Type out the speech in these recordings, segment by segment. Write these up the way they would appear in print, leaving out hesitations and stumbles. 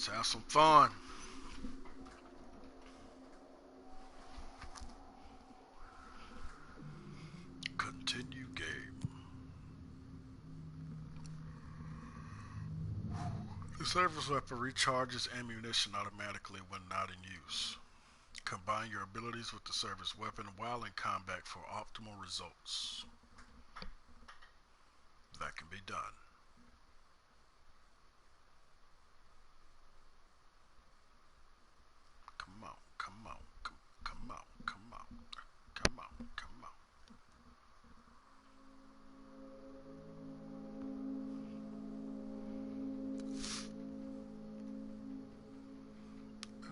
Let's have some fun. Continue game. The service weapon recharges ammunition automatically when not in use. Combine your abilities with the service weapon while in combat for optimal results. That can be done. Come on, come on, come on, come on, come on, come on. I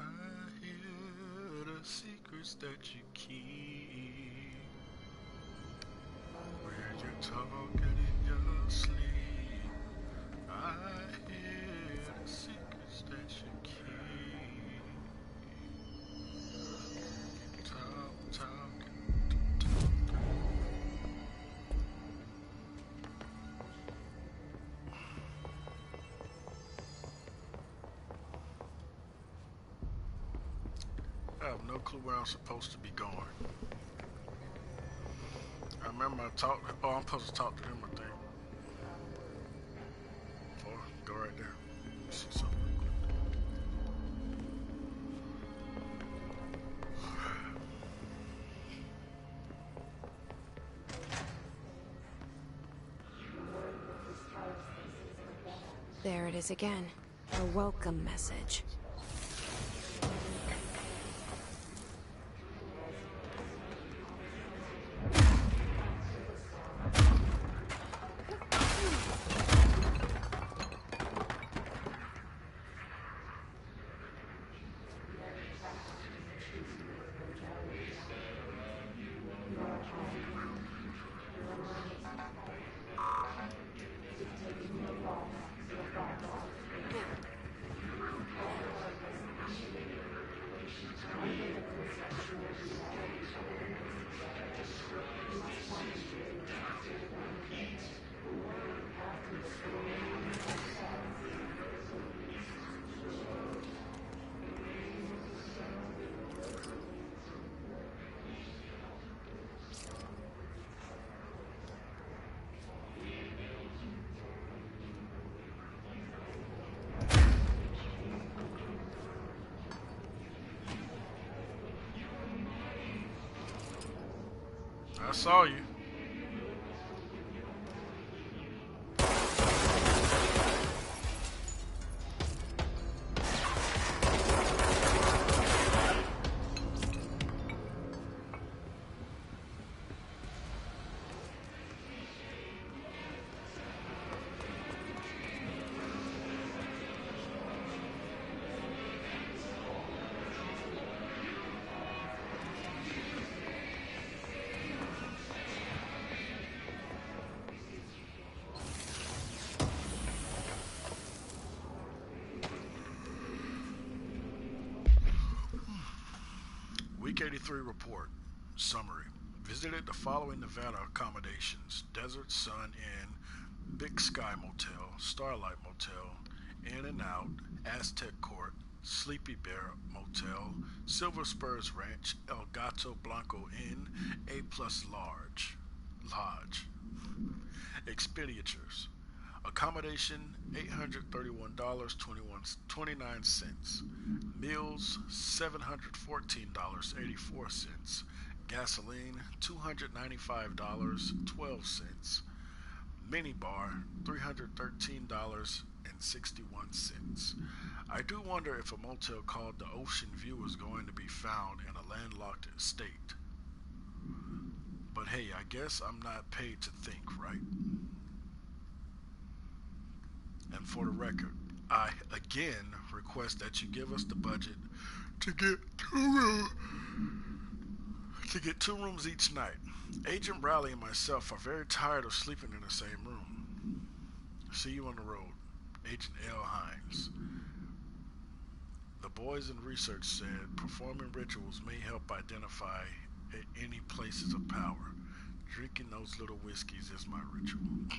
hear the secrets that you keep. Where you're talking in your sleep. I hear the secrets that you keep. Talking. I have no clue where I'm supposed to be going. I remember I talked. Oh, I'm supposed to talk to him, I think. Or go right there. See something. There it is again. A welcome message. I saw you. Week 83 report. Summary. Visited the following Nevada accommodations: Desert Sun Inn, Big Sky Motel, Starlight Motel, In and Out, Aztec Court, Sleepy Bear Motel, Silver Spurs Ranch, El Gato Blanco Inn, A Plus Lodge. Expenditures. Accommodation $831.29. Meals $714.84. Gasoline $295.12. Minibar $313.61. I do wonder if a motel called the Ocean View is going to be found in a landlocked estate. But hey, I guess I'm not paid to think, right? And for the record, I again request that you give us the budget to get two rooms each night. Agent Riley and myself are very tired of sleeping in the same room. See you on the road. Agent L. Hines. The boys in research said performing rituals may help identify any places of power. Drinking those little whiskeys is my ritual.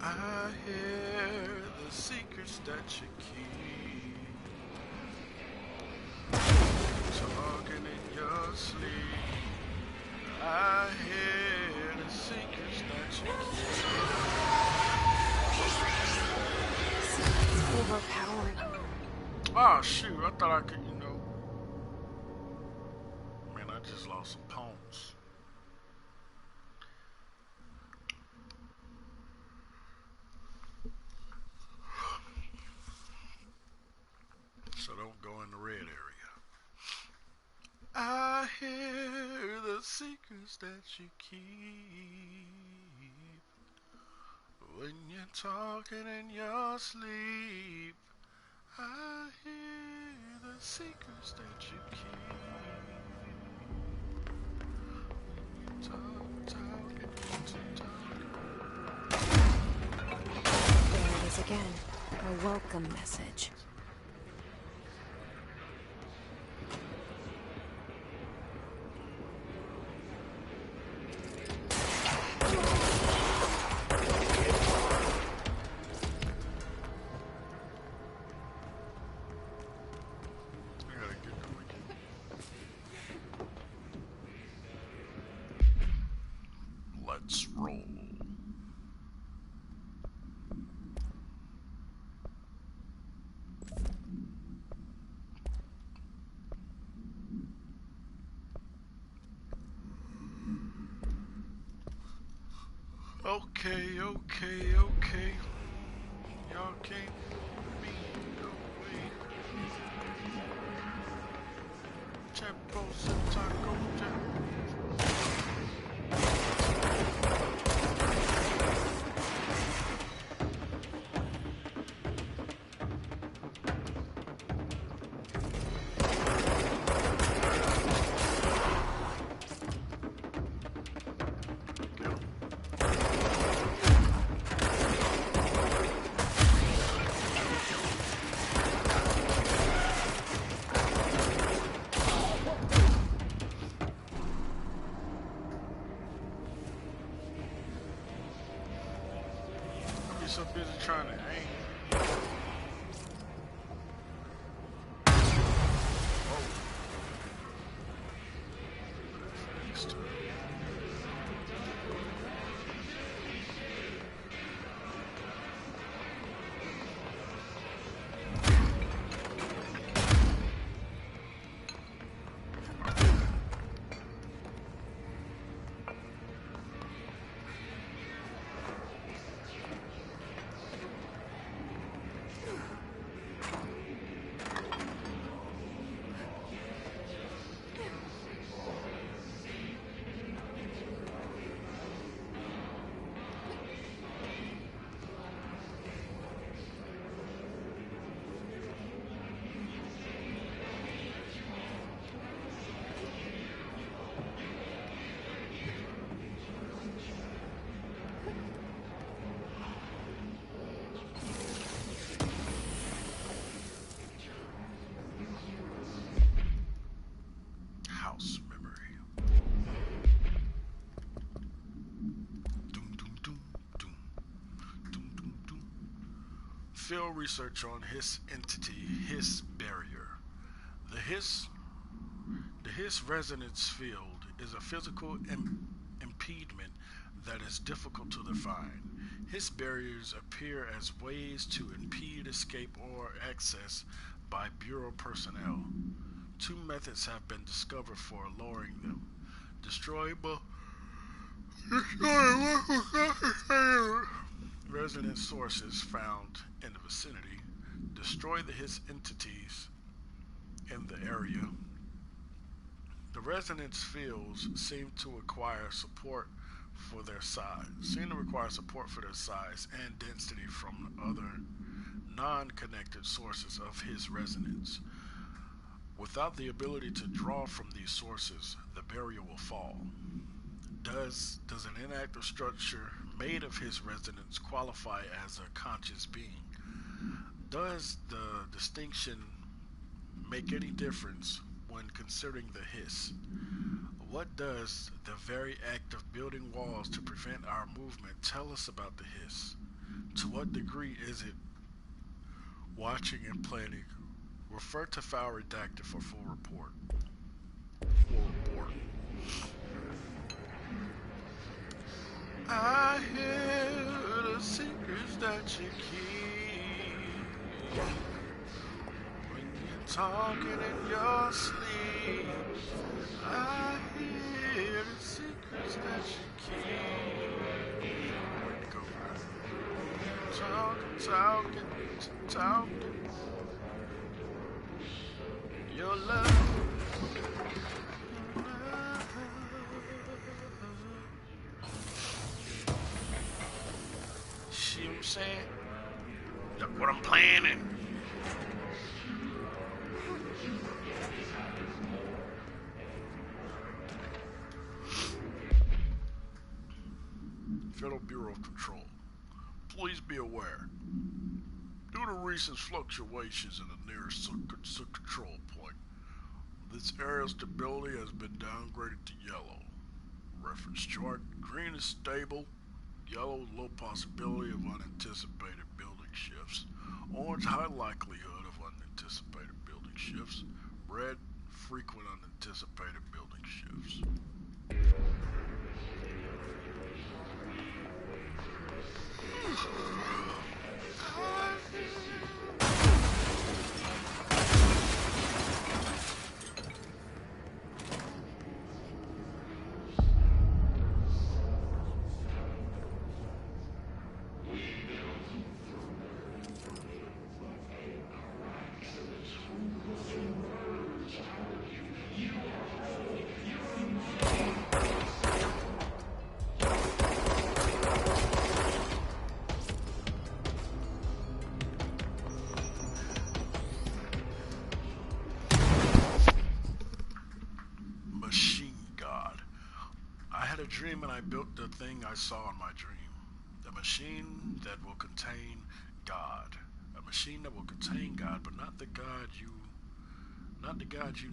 I hear the secrets that you keep, talking in your sleep. I hear the secrets that you It's overpowering. keep. Oh shoot, I thought I could, you know. Man, I just lost some poems. So don't go in the red area. I hear the secrets that you keep when you're talking in your sleep. I hear the secrets that you keep when you talking, There it is again. A welcome message. I gotta get them again. Let's roll. Okay, okay, okay. Y'all can't move me away. Chapos and Taco Jack. Get 'em. I'll be so busy trying to aim. Oh. Next time. House memory. Doom, doom, doom, doom, doom, doom, doom. Field research on Hiss entity, Hiss barrier. The Hiss, the Hiss resonance field is a physical impediment that is difficult to define. Hiss barriers appear as ways to impede escape or access by Bureau personnel. Two methods have been discovered for lowering them. Destroy resonance sources found in the vicinity. Destroy the Hiss entities in the area. The resonance fields seem to require support for their size and density from other non-connected sources of Hiss resonance. Without the ability to draw from these sources, the barrier will fall. Does an inactive structure made of Hiss resonance qualify as a conscious being? Does the distinction make any difference when considering the Hiss? What does the very act of building walls to prevent our movement tell us about the Hiss? To what degree is it watching and planning? Refer to file redacted for full report. Full report. I hear the secrets that you keep when you're talking in your sleep. I hear the secrets that you keep. Where to go? Talking. Your love. See what I'm saying? Look what I'm planning. Federal Bureau of Control. Please be aware. Due to recent fluctuations in the nearest control point, this area's stability has been downgraded to yellow. Reference chart. Green is stable. Yellow, low possibility of unanticipated building shifts. Orange, high likelihood of unanticipated building shifts. Red, frequent unanticipated building shifts. A dream and I built the thing I saw in my dream. A machine that will contain God. A machine that will contain God, but not the God you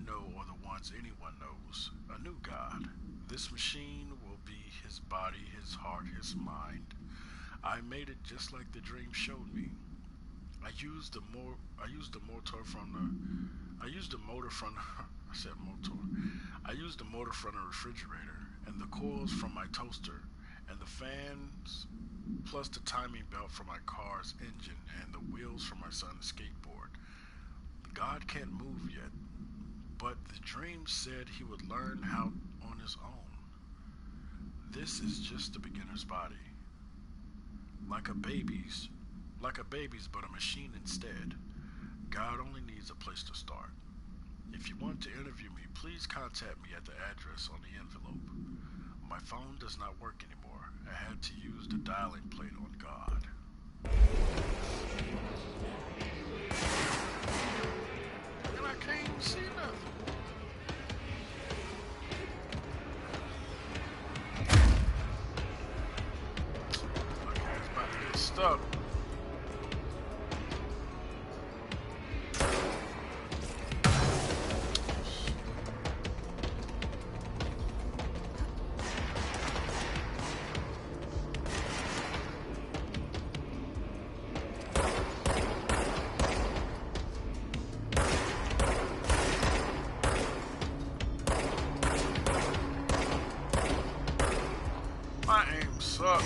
know or the ones anyone knows. A new God. This machine will be his body, his heart, his mind. I made it just like the dream showed me. I used the motor from the refrigerator and the coils from my toaster and the fans plus the timing belt for my car's engine and the wheels for my son's skateboard. God can't move yet, but the dream said he would learn how on his own. This is just the beginner's body. Like a baby's, but a machine instead. God only needs a place to start. If you want to interview me, please contact me at the address on the envelope. My phone does not work anymore. I had to use the dialing plate on God. And I can't even see nothing. Okay, it's about to get stuck. My aim sucks.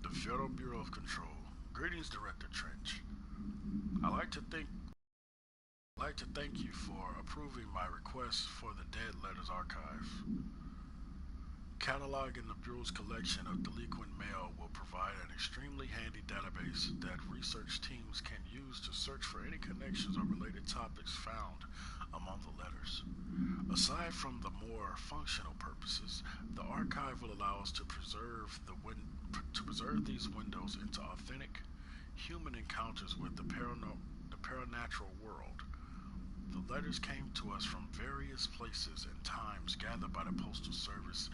The Federal Bureau of Control. Greetings, Director Trench. I'd like to thank you for approving my request for the Dead Letters Archive. Cataloging the Bureau's collection of delinquent mail will provide an extremely handy database that research teams can use to search for any connections or related topics found among the letters. Aside from the more functional purposes, the archive will allow us to preserve these windows into authentic human encounters with the paranatural world. The letters came to us from various places and times gathered by the Postal Service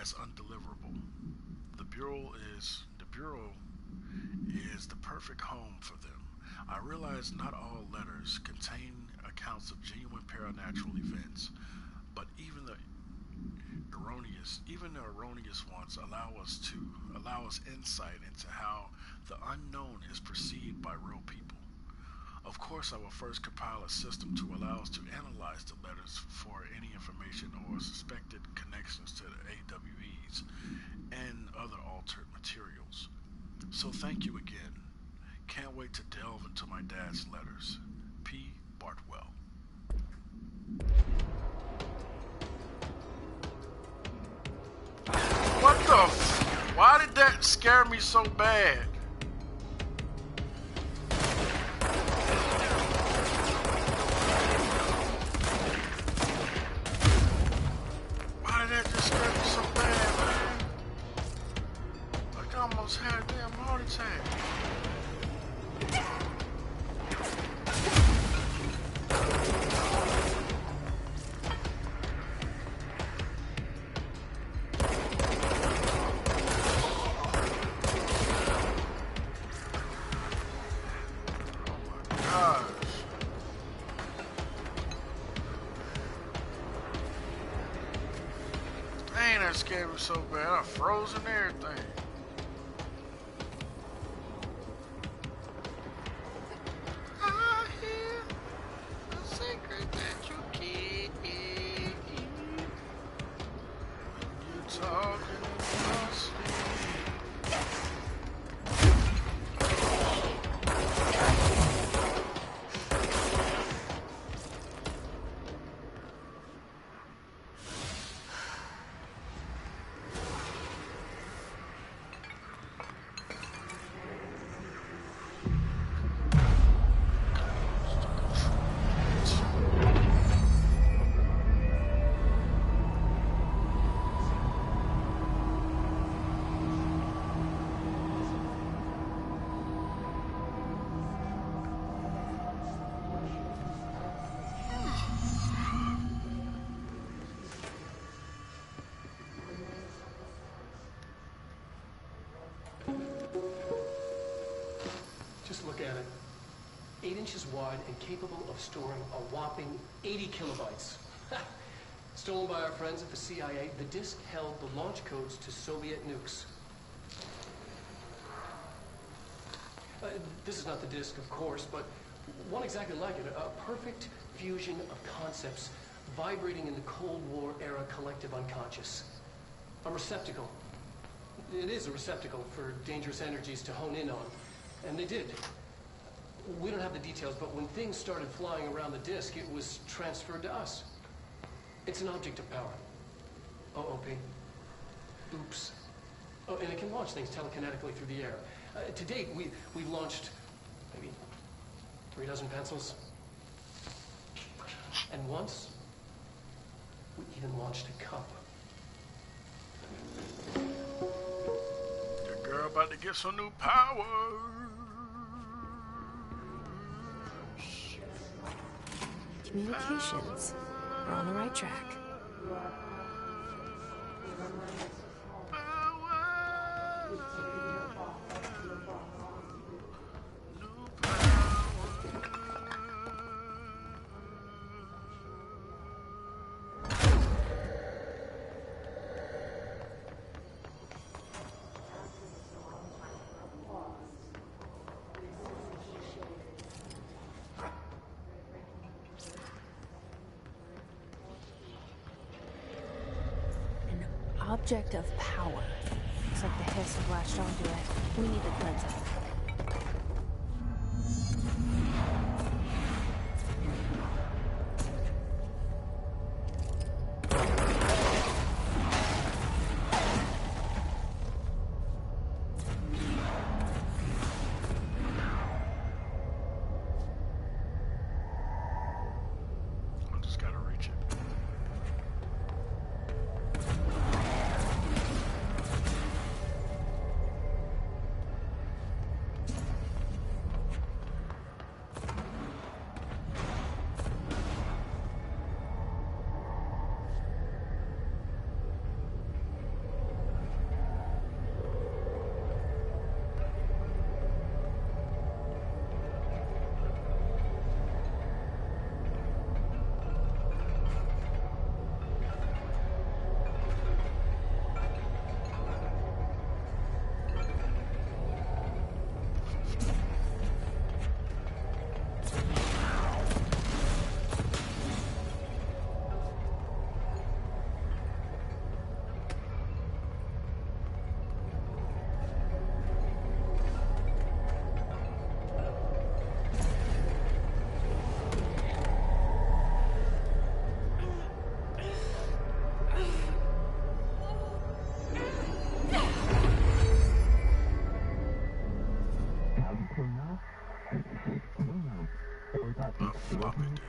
as undeliverable. The Bureau is the perfect home for them. I realize not all letters contain accounts of genuine paranatural events, but even the erroneous ones allow us insight into how the unknown is perceived by real people. Of course, I will first compile a system to allow us to analyze the letters for any information or suspected connections to the AWEs and other altered materials. So thank you again. Can't wait to delve into my dad's letters. P. Bartwell. What the Why did that scare me so bad? Why did that just scare me so bad, man? Like I almost had a damn heart attack. That scared me so bad, I froze and everything. I hear the secret that you keep. You talking in your sleep. Just look at it. 8 inches wide and capable of storing a whopping 80 kilobytes. Stolen by our friends at the CIA, the disk held the launch codes to Soviet nukes. This is not the disk, of course, but one exactly like it. A perfect fusion of concepts vibrating in the Cold War era collective unconscious. A receptacle. It is a receptacle for dangerous energies to hone in on. And they did. We don't have the details, but when things started flying around the disk, it was transferred to us. It's an object of power. OOP. Oops. Oh, and it can launch things telekinetically through the air. To date, we've launched maybe 3 dozen pencils. And once, we even launched a cup. Your girl about to get some new power. Communications. We're on the right track. Object of power. Looks like the hiss have latched onto it. We need to cleanse it. I just gotta reach it.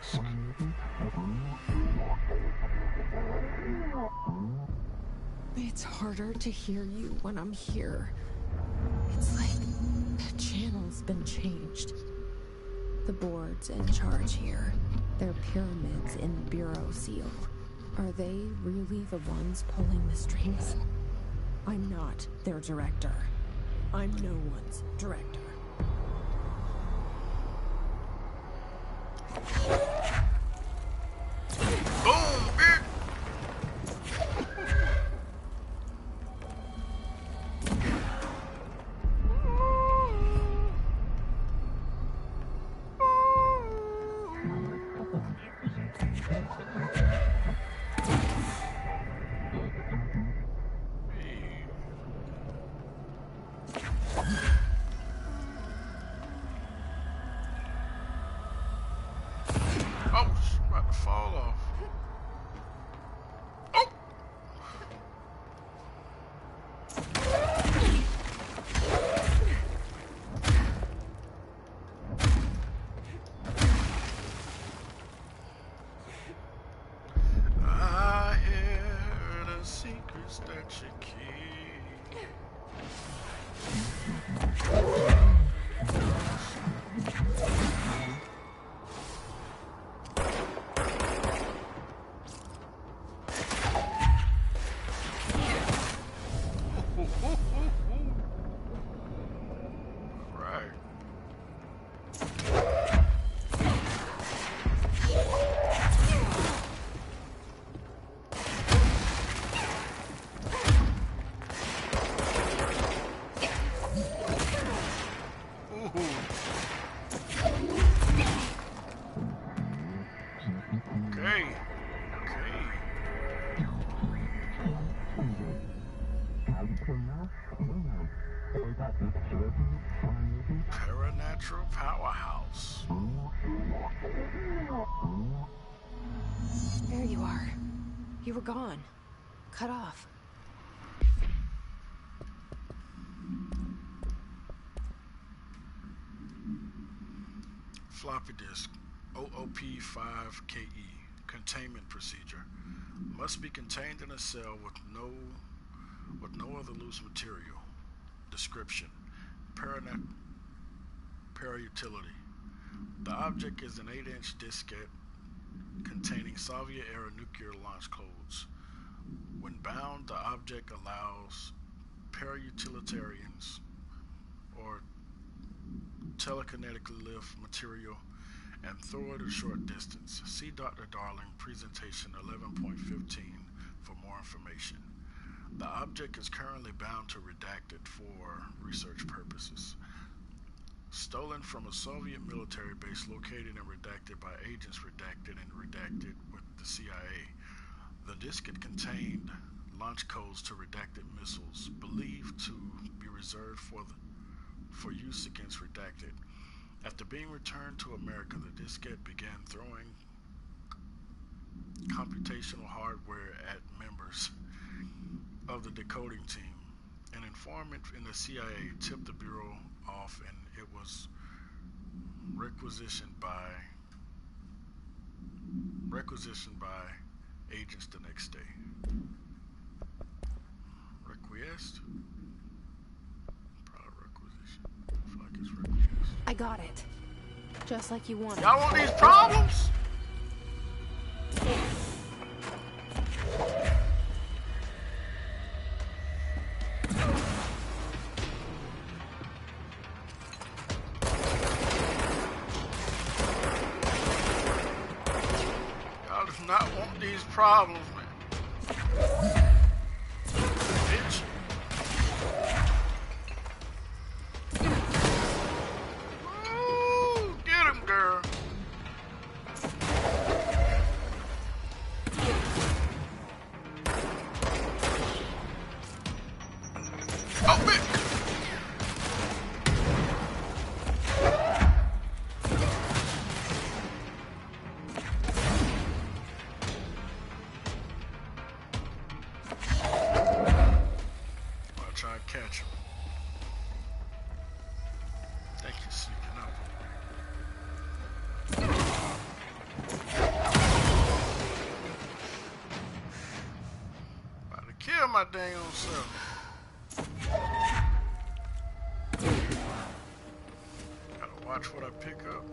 disk. It's harder to hear you when I'm here. It's like the channel's been changed. The board's in charge here. They're pyramids in the Bureau seal. Are they really the ones pulling the strings? I'm not their director. I'm no one's director. Boom, bitch! Oh, she's about to fall off. Oh! I hear the secrets that you keep. Right. Ooh. Okay. Okay. Paranatural powerhouse. There you are. You were gone. Cut off. Floppy disk OOP5KE containment procedure must be contained in a cell with no other loose material. Description: Parautility. The object is an 8-inch diskette containing Soviet-era nuclear launch codes. When bound, the object allows parautilitarians or telekinetically lift material and throw it a short distance. See Dr. Darling, presentation 11.15 for more information. The object is currently bound to redacted for research purposes. Stolen from a Soviet military base located and redacted by agents redacted and redacted with the CIA. The diskette contained launch codes to redacted missiles believed to be reserved for use against redacted. After being returned to America, the diskette began throwing computational hardware at members of the decoding team. An informant in the CIA tipped the Bureau off, and it was requisitioned by agents the next day. Requiesced? Probably requisition. I feel like it's requiesced. I got it. Just like you wanted. Y'all want these problems? Y'all do not want these problems, man. Bitch. Ooh, get him, girl. Oh, bitch. goddamn self. Gotta watch what I pick up.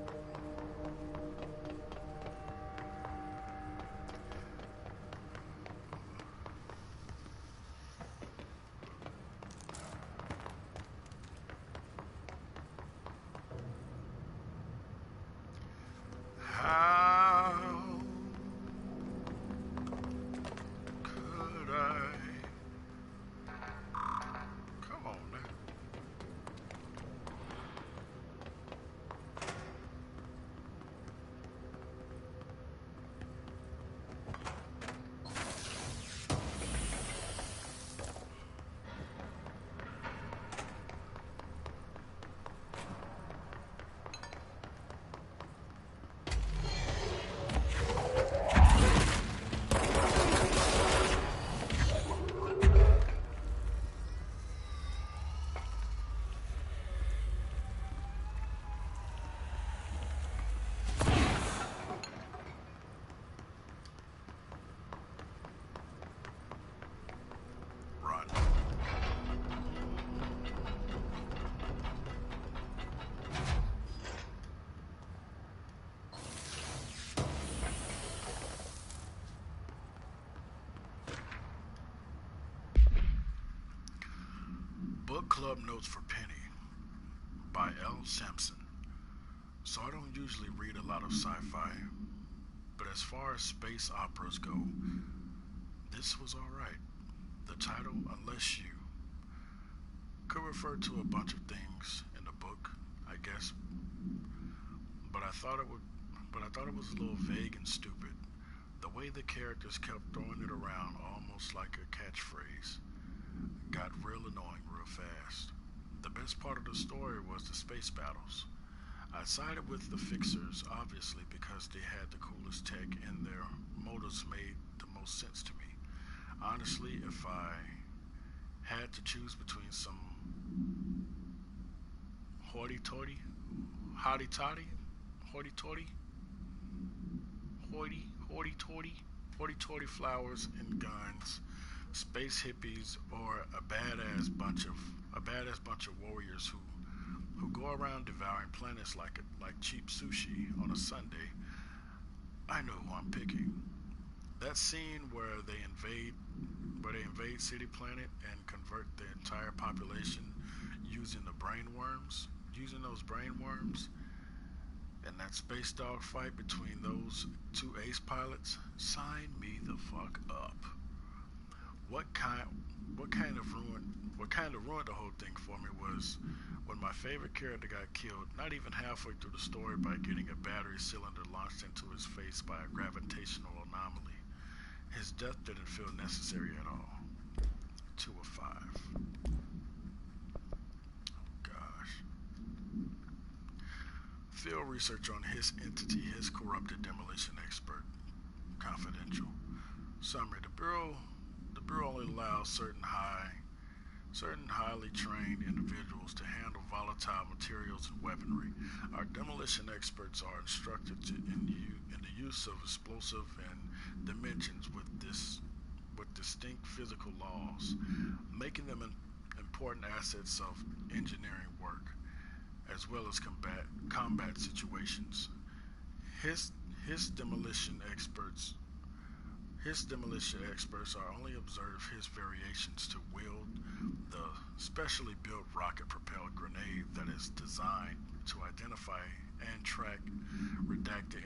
Book Club Notes for Penny by L. Sampson. So I don't usually read a lot of sci-fi, but as far as space operas go, this was alright. The title, Unless You, could refer to a bunch of things in the book, I guess, but I thought it was a little vague and stupid. The way the characters kept throwing it around almost like a catchphrase got real annoying real fast. The best part of the story was the space battles. I sided with the Fixers, obviously, because they had the coolest tech and their motives made the most sense to me. Honestly, if I had to choose between some hoity-toity, hotty-toddy, hoity-toity, hoity-toity flowers and guns, space hippies, or a badass bunch of warriors who go around devouring planets like cheap sushi on a Sunday, I know who I'm picking. That scene where they invade City Planet and convert the entire population using those brain worms, and that space dog fight between those two ace pilots, sign me the fuck up. What kind of ruined the whole thing for me was when my favorite character got killed, not even halfway through the story, by getting a battery cylinder launched into his face by a gravitational anomaly. His death didn't feel necessary at all. 2 of 5. Gosh. Field research on his entity, his corrupted demolition expert. Confidential. Summary: The Bureau only allows certain highly trained individuals to handle volatile materials and weaponry. Our demolition experts are instructed in the use of explosive and dimensions with distinct physical laws, making them important assets of engineering work, as well as combat situations. His demolition experts are only observed his variations to wield the specially built rocket-propelled grenade that is designed to identify and track redacted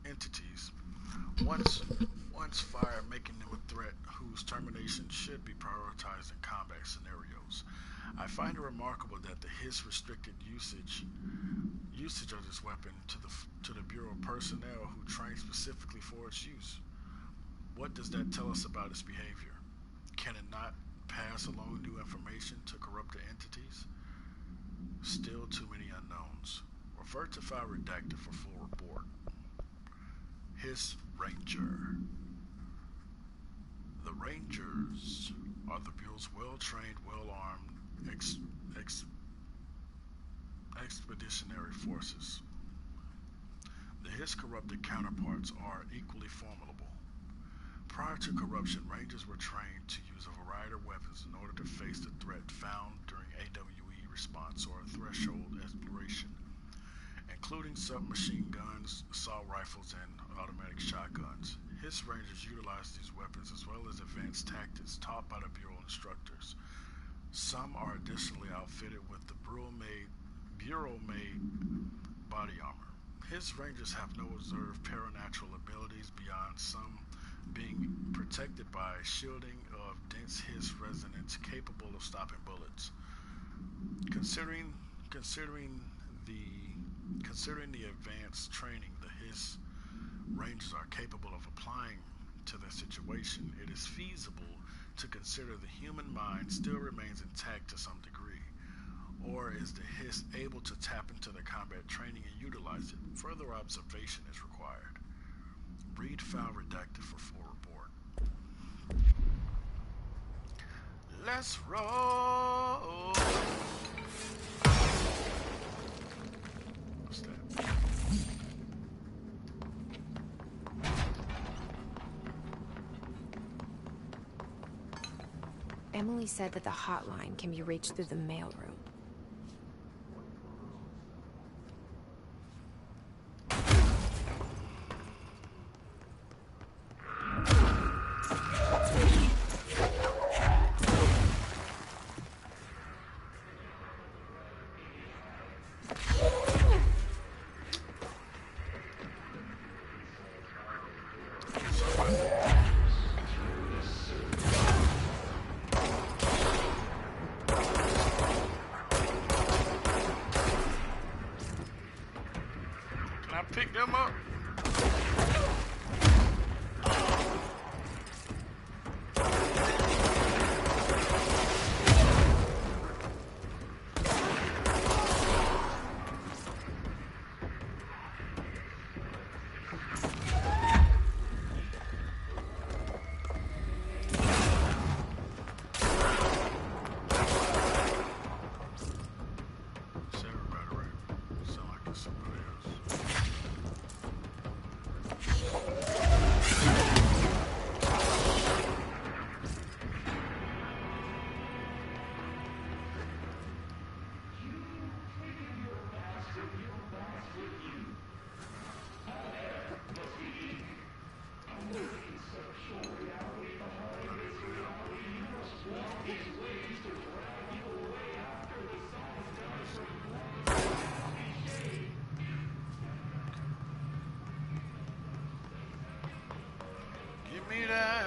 entities once fired, making them a threat whose termination should be prioritized in combat scenarios. I find it remarkable that his restricted usage of this weapon to the Bureau personnel who train specifically for its use. What does that tell us about its behavior? Can it not pass along new information to corrupted entities? Still too many unknowns. Refer to file redacted for full report. His Ranger. The Rangers are the Bureau's well-trained, well-armed expeditionary forces. His corrupted counterparts are equally formidable. Prior to corruption, Rangers were trained to use a variety of weapons in order to face the threat found during AWE response or threshold exploration, including submachine guns, assault rifles, and automatic shotguns. HISS Rangers utilized these weapons as well as advanced tactics taught by the Bureau instructors. Some are additionally outfitted with the Bureau-made body armor. HISS Rangers have no observed paranatural abilities beyond some being protected by shielding of dense HISS resonance capable of stopping bullets. Considering the advanced training the HISS Rangers are capable of applying to their situation, it is feasible to consider the human mind still remains intact to some degree. Or is the HISS able to tap into their combat training and utilize it? Further observation is required. Read file redacted for full report. Let's roll! What's that? Emily said that the hotline can be reached through the mailroom. Pick them up. Give me that.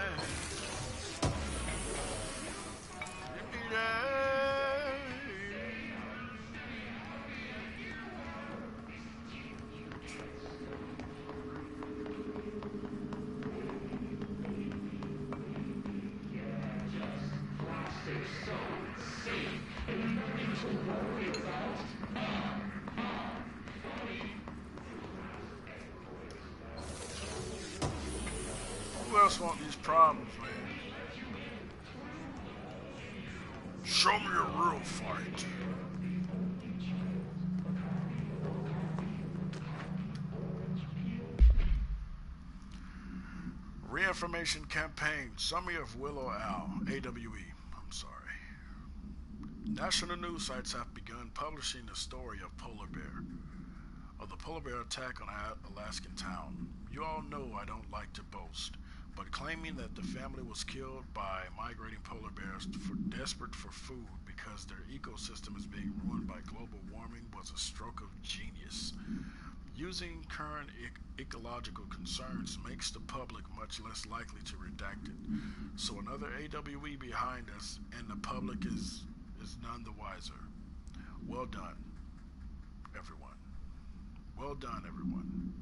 Give me that. Who else want these problems, man? Show me a real fight. Reinformation campaign. Summary of Willow Owl. AWE. I'm sorry. National news sites have begun publishing the story of the polar bear attack on an Alaskan town. You all know I don't like to boast, but claiming that the family was killed by migrating polar bears desperate for food because their ecosystem is being ruined by global warming was a stroke of genius. Using current ecological concerns makes the public much less likely to redact it. So another AWE behind us, and the public is none the wiser. Well done, everyone. Well done, everyone.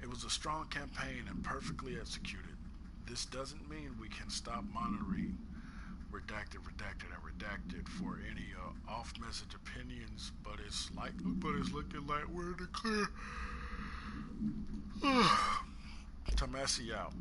It was a strong campaign and perfectly executed. This doesn't mean we can stop monitoring redacted for any off-message opinions, but it's looking like we're in the clear. Tomasi out.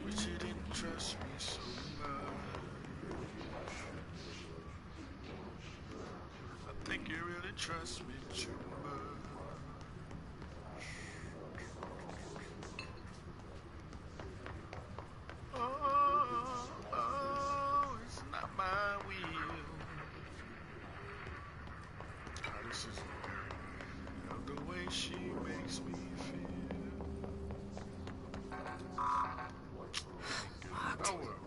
Wish you didn't trust me so much. trust me too much. Oh, it's not my will. This is very, the way she makes me feel. Locked. Oh, well.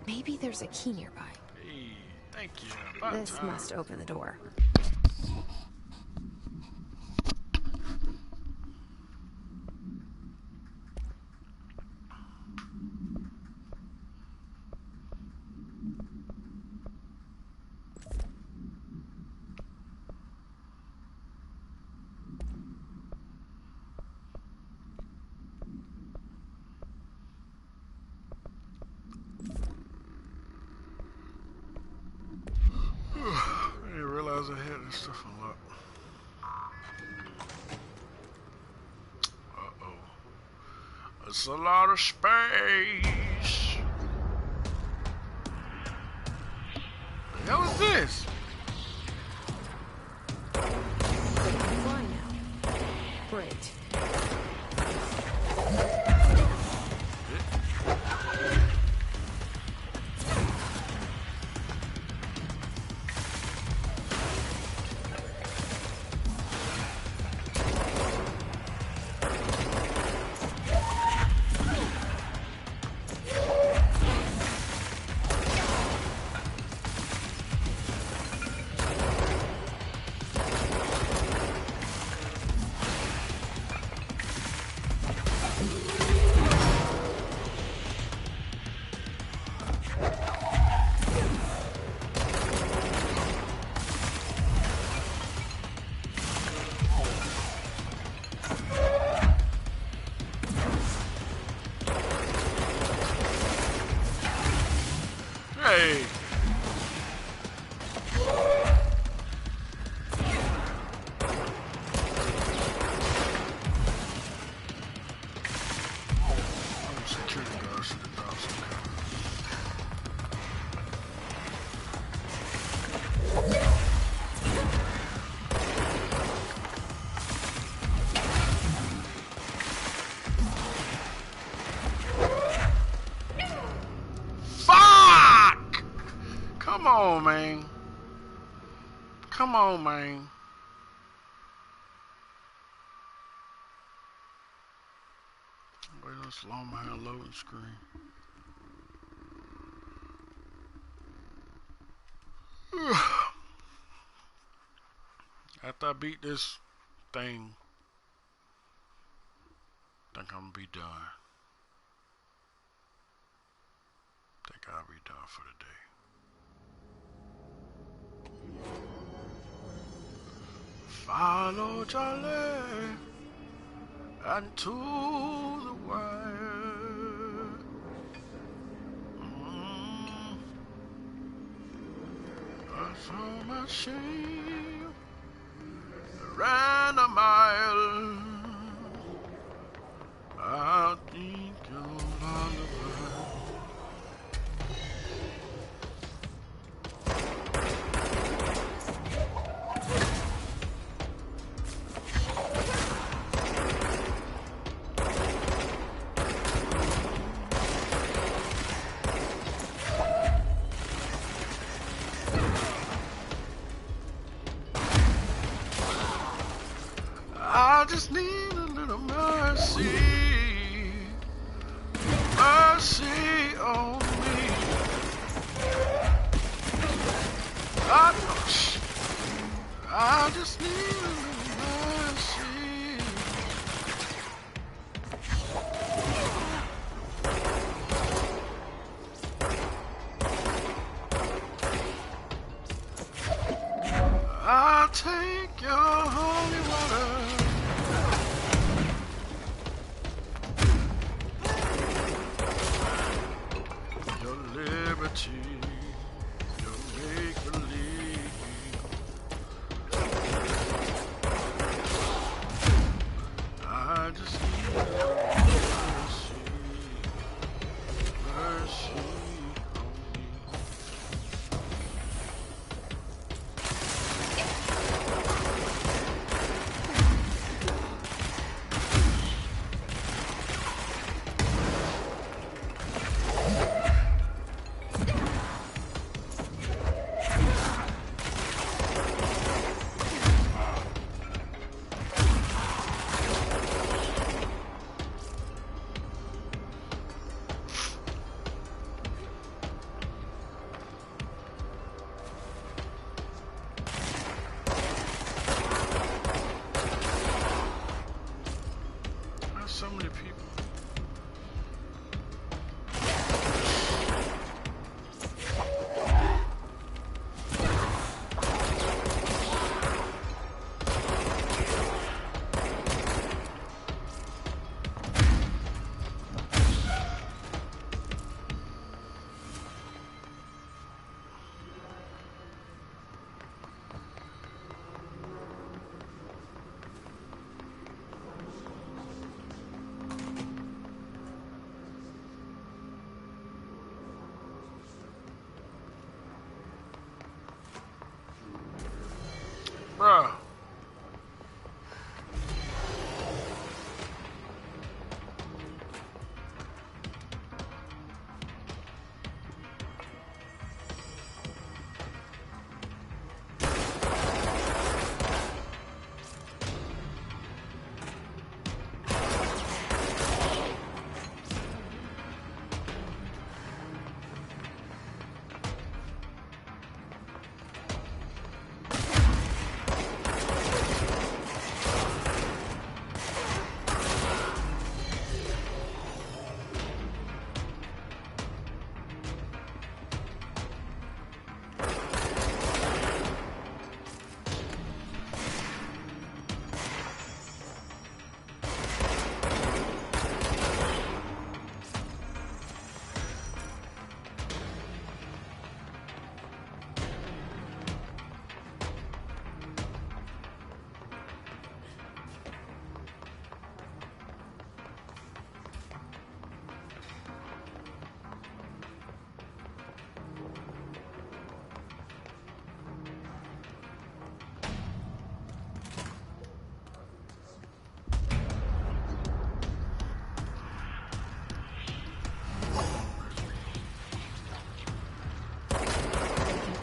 Maybe there's a key nearby. Hey, thank you. About This time. must open the door. I didn't realize I had this stuff unlocked. Uh-oh. It's a lot of space. The hell is this? Fly now. Great. Hey! Security guard should have dropped some kind Fuck! Come on, man. Come on, man. Wait, let's long behind loading screen. After I beat this thing, I think I'm gonna be done. Think I'll be done for the day. Follow Charlie and to the wire. I saw my shame, ran a mile. I think you'll lullaby. I just need a little mercy, mercy on me. I just need a little mercy. I'll take your holy water. Your liberty, your make-believe. I just need mercy, mercy on me. So many people. Bruh.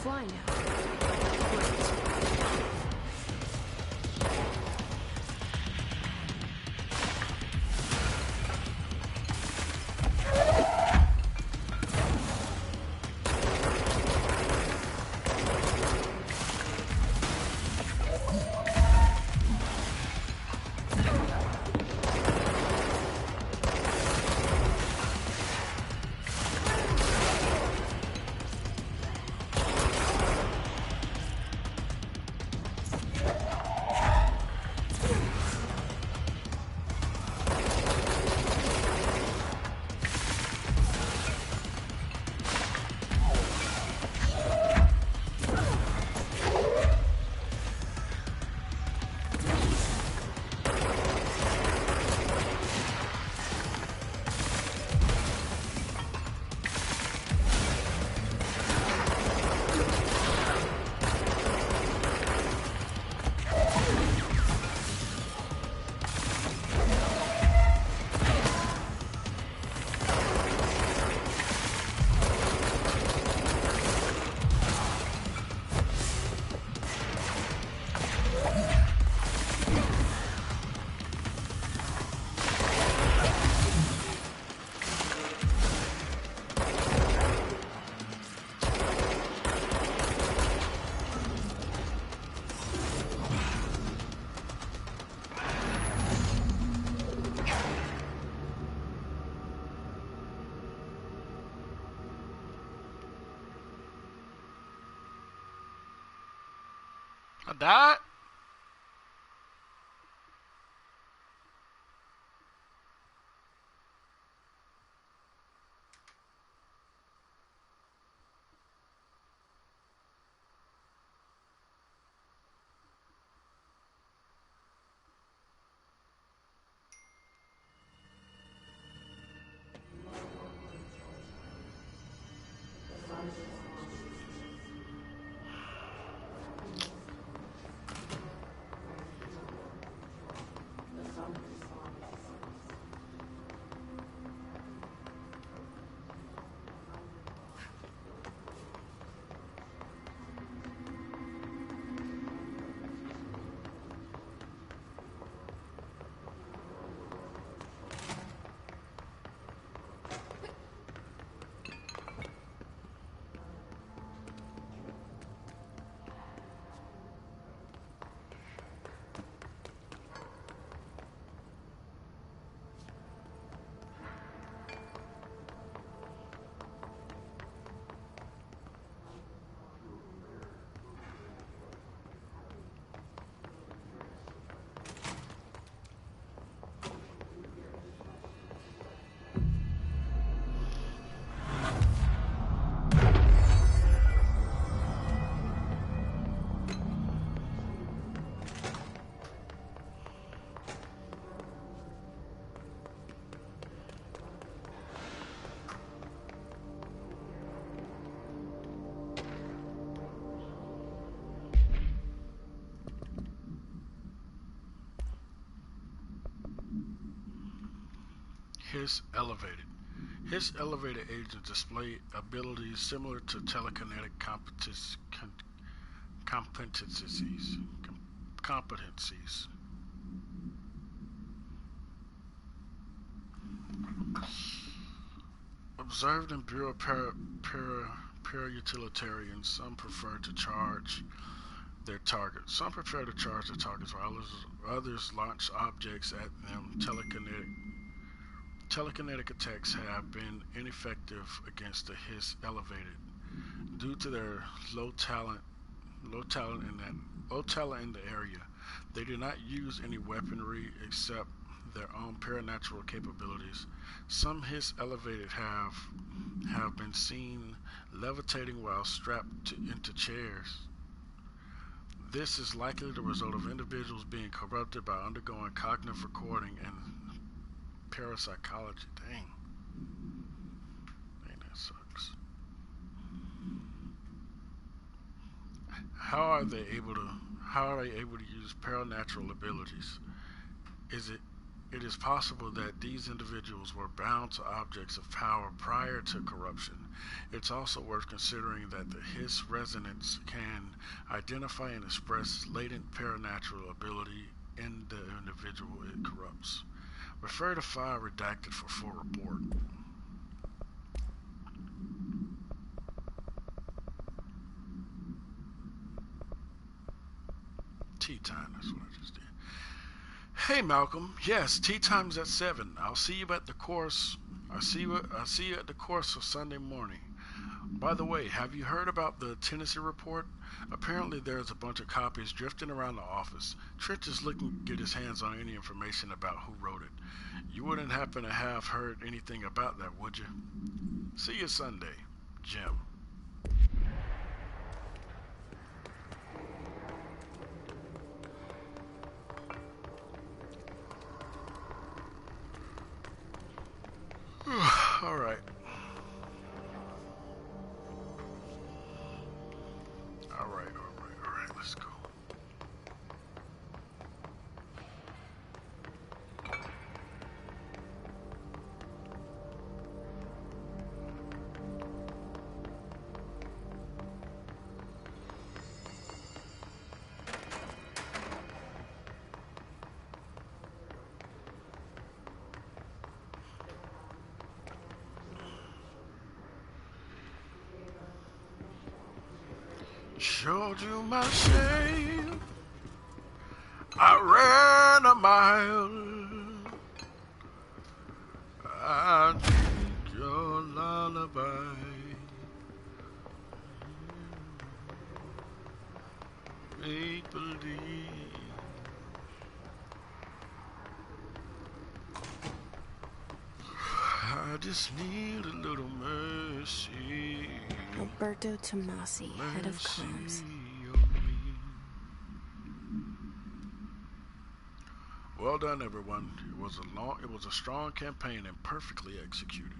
Fly now. I died? Hiss elevated. Hiss elevated agents display abilities similar to telekinetic competencies. Observed in Bureau para-utilitarians, some prefer to charge their targets. Some prefer to charge their targets while others launch objects at them. Telekinetic attacks have been ineffective against the Hiss elevated due to their low talent in the area. They do not use any weaponry except their own paranatural capabilities. Some Hiss elevated have been seen levitating while strapped into chairs. This is likely the result of individuals being corrupted by undergoing cognitive recording and parapsychology. Dang, that sucks. How are they able to use paranatural abilities? It is possible that these individuals were bound to objects of power prior to corruption. It's also worth considering that the Hiss resonance can identify and express latent paranatural ability in the individual it corrupts. Refer to file redacted for full report. Tea time, that's what I just did. Hey Malcolm, yes, tea time's at 7. I'll see you at the course. I'll see you at the course of Sunday morning. By the way, have you heard about the Tennessee report? Apparently there's a bunch of copies drifting around the office. Trent is looking to get his hands on any information about who wrote it. You wouldn't happen to have heard anything about that, would you? See you Sunday, Jim. All right. All right. Let's go. Showed you my shame. I ran a mile. I think your lullaby. Make believe. I just need a little mercy. Alberto Tomasi, head of comms. Well done, everyone. It was a strong campaign and perfectly executed.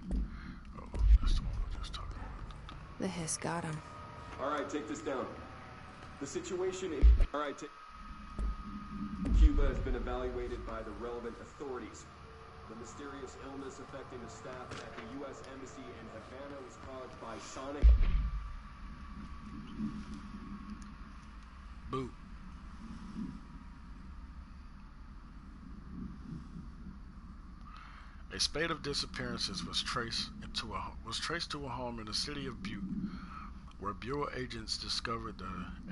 Oh, that's the one we just talked about. The Hiss got him. All right, take this down. The situation in Cuba has been evaluated by the relevant authorities. The mysterious illness affecting the staff at the U.S. Embassy in Havana was caused by sonic... Boo. A spate of disappearances was traced to a home in the city of Butte, where Bureau agents discovered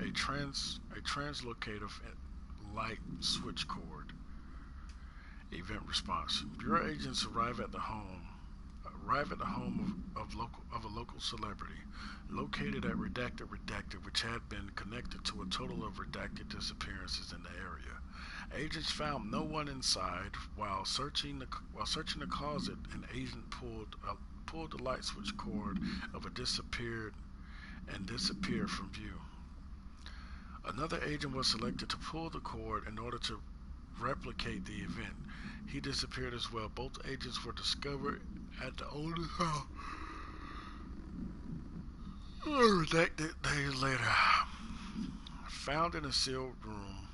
a translocative light switch cord. Event response. Bureau agents arrive at the home of a local celebrity located at Redacted, which had been connected to a total of redacted disappearances in the area. Agents found no one inside. While searching the closet, an agent pulled the light switch cord of a disappeared from view. Another agent was selected to pull the cord in order to replicate the event. He disappeared as well. Both agents were discovered at the owner's house. Redacted days later. Found in a sealed room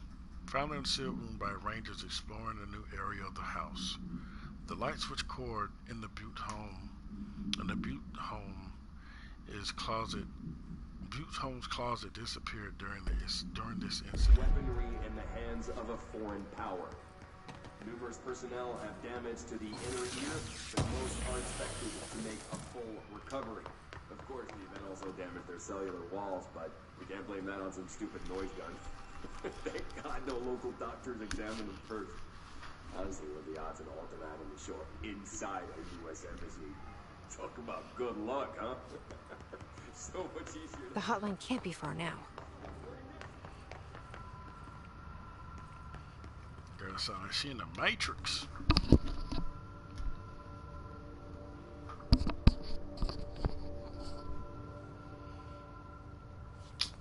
by rangers exploring a new area of the house. The light switch cord in the Butte home, is closet. Butte's home's closet disappeared during this incident. Weaponry in the hands of a foreign power. Numerous personnel have damage to the inner ear, but most are expected to make a full recovery. Of course, the event also damaged their cellular walls, but we can't blame that on some stupid noise gun. Thank God no local doctors examined them first. Honestly, what are the odds in all of that and show up inside a U.S. embassy? Talk about good luck, huh? So much easier. The hotline can't be far now. Girl, sound like she in the Matrix.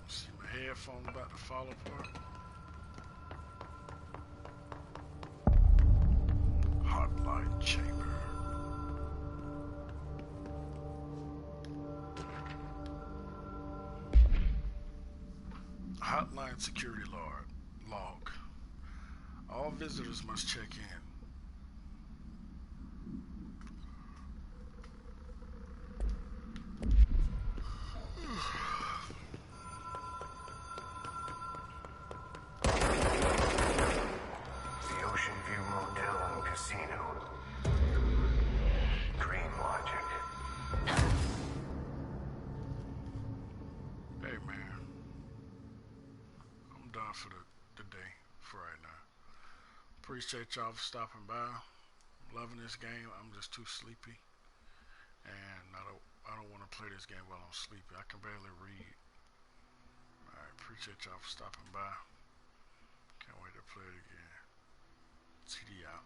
See my headphone about to fall apart. Hotline chamber. Hotline security log. All visitors must check in. The Ocean View Motel and Casino. Dream logic. Hey man, I'm done for the day for right now. Appreciate y'all for stopping by. Loving this game. I'm just too sleepy, and I don't want to play this game while I'm sleepy. I can barely read. Alright, appreciate y'all for stopping by. Can't wait to play it again. TD out.